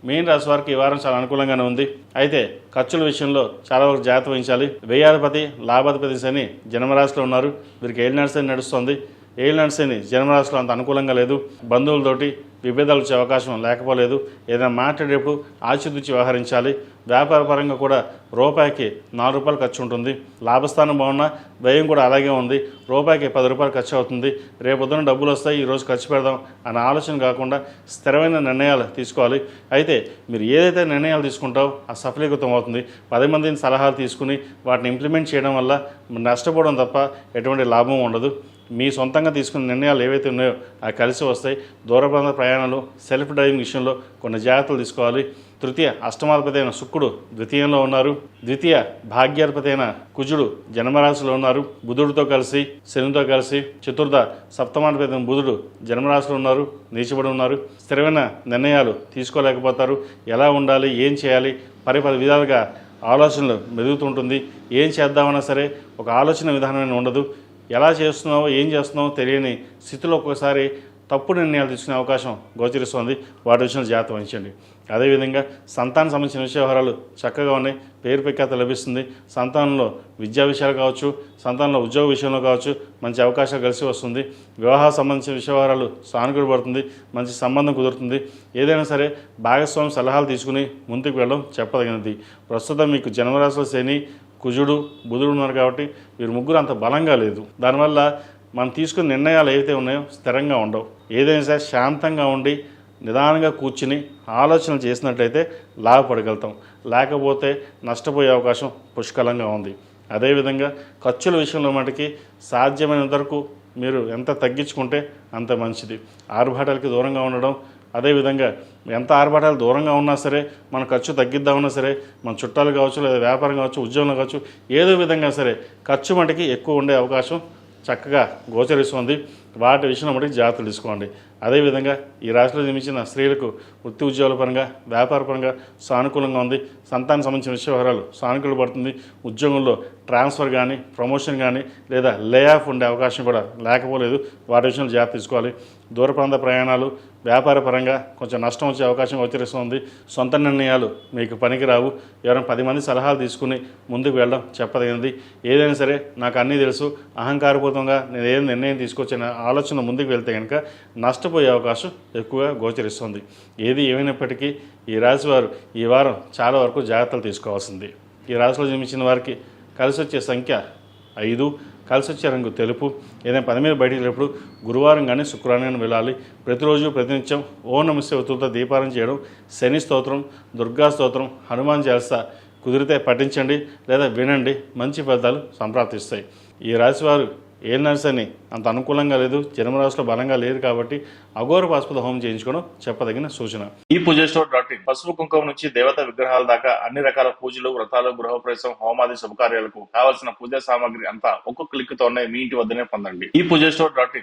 మీన రాశి వారికి ఈ వారం చాలా అనుకూలంగానే ఉంది. అయితే ఖర్చుల విషయంలో చాలా వరకు జాగ్రత్త వహించాలి. వ్యయాధిపతి లాభాధిపతి శని జన్మరాశిలో ఉన్నారు. వీరికి ఏలినాటి శని నడుస్తుంది. ఏలినాటి శని జన్మరాశిలో అంత అనుకూలంగా లేదు. బంధువులతోటి విభేదాలు వచ్చే అవకాశం లేకపోలేదు. ఏదైనా మాట్లాడేప్పుడు ఆచితూచి వ్యవహరించాలి. వ్యాపార పరంగా కూడా రూపాయికి 4 రూపాయలు ఖర్చు ఉంటుంది. లాభస్థానం బాగున్నా వ్యయం కూడా అలాగే ఉంది. రూపాయికి 10 రూపాయలు ఖర్చు అవుతుంది. రేపొద్దున డబ్బులు వస్తాయి, ఈరోజు ఖర్చు పెడదాం అనే ఆలోచన కాకుండా స్థిరమైన నిర్ణయాలు తీసుకోవాలి. అయితే మీరు ఏదైతే నిర్ణయాలు తీసుకుంటారో అది సఫలీకృతం అవుతుంది. 10 మందిని సలహాలు తీసుకుని వాటిని ఇంప్లిమెంట్ చేయడం వల్ల నష్టపోవడం తప్ప ఎటువంటి లాభం ఉండదు. మీ సొంతంగా తీసుకున్న నిర్ణయాలు ఏవైతే ఉన్నాయో అవి కలిసి వస్తాయి. దూర ప్రాంత ప్రయాణాలు, సెల్ఫ్ డ్రైవింగ్ విషయంలో కొన్ని జాగ్రత్తలు తీసుకోవాలి. తృతీయ అష్టమాధిపతి అయిన శుక్రుడు ద్వితీయంలో ఉన్నారు. ద్వితీయ భాగ్యాధిపతి అయిన కుజుడు జన్మరాశిలో ఉన్నారు. బుధుడితో కలిసి శనితో కలిసి చతుర్థ సప్తమాధిపతి అయిన బుధుడు జన్మరాశిలో ఉన్నారు, నీచబడి ఉన్నారు. స్థిరమైన నిర్ణయాలు తీసుకోలేకపోతారు. ఎలా ఉండాలి, ఏం చేయాలి, 10 విధాలుగా ఆలోచనలు మెదుగుతుంటుంది. ఏం చేద్దామన్నా సరే ఒక ఆలోచన విధానమైన ఉండదు. ఎలా చేస్తున్నావో ఏం చేస్తున్నావో తెలియని స్థితిలో ఒక్కొక్కసారి తప్పుడు నిర్ణయాలు తీసుకునే అవకాశం గోచరిస్తుంది. వాటి విషయంలో జాగ్రత్త వహించండి. అదేవిధంగా సంతానం సంబంధించిన వ్యవహారాలు చక్కగా ఉన్నాయి. పేరు ప్రఖ్యాత లభిస్తుంది. సంతానంలో విద్యా విషయాలు కావచ్చు, సంతానంలో ఉద్యోగ విషయంలో కావచ్చు మంచి అవకాశాలు కలిసి వస్తుంది. వివాహ సంబంధించిన వ్యవహారాలు సానుకూల పడుతుంది. మంచి సంబంధం కుదురుతుంది. ఏదైనా సరే భాగస్వామి సలహాలు తీసుకుని ముందుకు వెళ్ళడం చెప్పదగినది. ప్రస్తుతం మీకు జన్మరాశిలో శని, కుజుడు, బుధుడు ఉన్నారు కాబట్టి వీరు ముగ్గురు అంత బలంగా లేదు. దానివల్ల మనం తీసుకున్న నిర్ణయాలు ఏవైతే ఉన్నాయో స్థిరంగా ఉండవు. ఏదైనా సరే శాంతంగా ఉండి నిదానంగా కూర్చుని ఆలోచనలు చేసినట్లయితే లాభపడగలుగుతాం. లేకపోతే నష్టపోయే అవకాశం పుష్కలంగా ఉంది. అదేవిధంగా ఖర్చుల విషయంలో మటుకి సాధ్యమైనంత వరకు మీరు ఎంత తగ్గించుకుంటే అంత మంచిది. ఆర్భాటాలకి దూరంగా ఉండడం, అదేవిధంగా ఎంత ఆర్భాటాలు దూరంగా ఉన్నా సరే మన ఖర్చు తగ్గిద్దామన్నా సరే మన చుట్టాలు కావచ్చు, లేదా వ్యాపారం కావచ్చు, ఉద్యోగంలో కావచ్చు, ఏదో విధంగా సరే ఖర్చు మటుకి ఎక్కువ ఉండే అవకాశం చక్కగా గోచరిస్తుంది. వాటి విషయంలో మటుకు జాగ్రత్తలు తీసుకోండి. అదేవిధంగా ఈ రాశిలో జన్మించిన స్త్రీలకు వృత్తి ఉద్యోగాల పరంగా, వ్యాపార పరంగా సానుకూలంగా ఉంది. సంతానం సంబంధించిన విషయవహారాలు సానుకూల పడుతుంది. ఉద్యోగంలో ట్రాన్స్ఫర్ కానీ, ప్రమోషన్ కానీ లేదా లే ఆఫ్ ఉండే అవకాశం కూడా లేకపోలేదు. వాటి విషయంలో జాగ్రత్త తీసుకోవాలి. దూర ప్రాంత ప్రయాణాలు, వ్యాపార పరంగా కొంచెం నష్టం వచ్చే అవకాశం గోచరిస్తుంది. సొంత నిర్ణయాలు మీకు పనికిరావు. ఎవరైనా 10 మంది సలహాలు తీసుకుని ముందుకు వెళ్ళడం చెప్పదగినది. ఏదైనా సరే నాకు అన్నీ తెలుసు, అహంకారపూర్వకంగా నేను ఏం నిర్ణయం తీసుకొచ్చిన ఆలోచన ముందుకు వెళ్తే కనుక నష్టపోయే అవకాశం ఎక్కువగా గోచరిస్తుంది. ఏది ఏమైనప్పటికీ ఈ రాశి వారు ఈ వారం చాలా వరకు జాగ్రత్తలు తీసుకోవాల్సింది. ఈ రాశిలో జన్మించిన వారికి కలిసి వచ్చే సంఖ్య 5, కలిసి వచ్చే రంగు తెలుపు. ఏదైనా పని మీద బయటికి వెళ్ళినప్పుడు గురువారం కానీ శుక్రవారం కానీ వెళ్ళాలి. ప్రతిరోజు ప్రతినిత్యం ఓం నమః శివాయతో దీపారం చేయడం, శని స్తోత్రం, దుర్గా స్తోత్రం, హనుమాన్ చాలీసా కుదిరితే పఠించండి లేదా వినండి. మంచి ఫలితాలు సంప్రాప్తిస్తాయి. ఈ రాశివారు ఏలినాటి శని అంత అనుకూలంగా లేదు, జన్మరాశిలో బలంగా లేదు కాబట్టి అఘోర పాశుపత హోమం చేయించుకోవడం చెప్పదగిన సూచన. ఈ పూజస్టోర్.in పసుపు కుంకుమ నుంచి దేవతా విగ్రహాల దాకా అన్ని రకాల పూజలు, వ్రతాలు, గృహప్రవేశం, హోమాది శుభకార్యాలకు కావాల్సిన పూజా సామాగ్రి అంతా ఒక్కొక్క క్లిక్ తోనే మీ ఇంటి వద్దనే పొందండి. ఈ పూజస్టోర్.in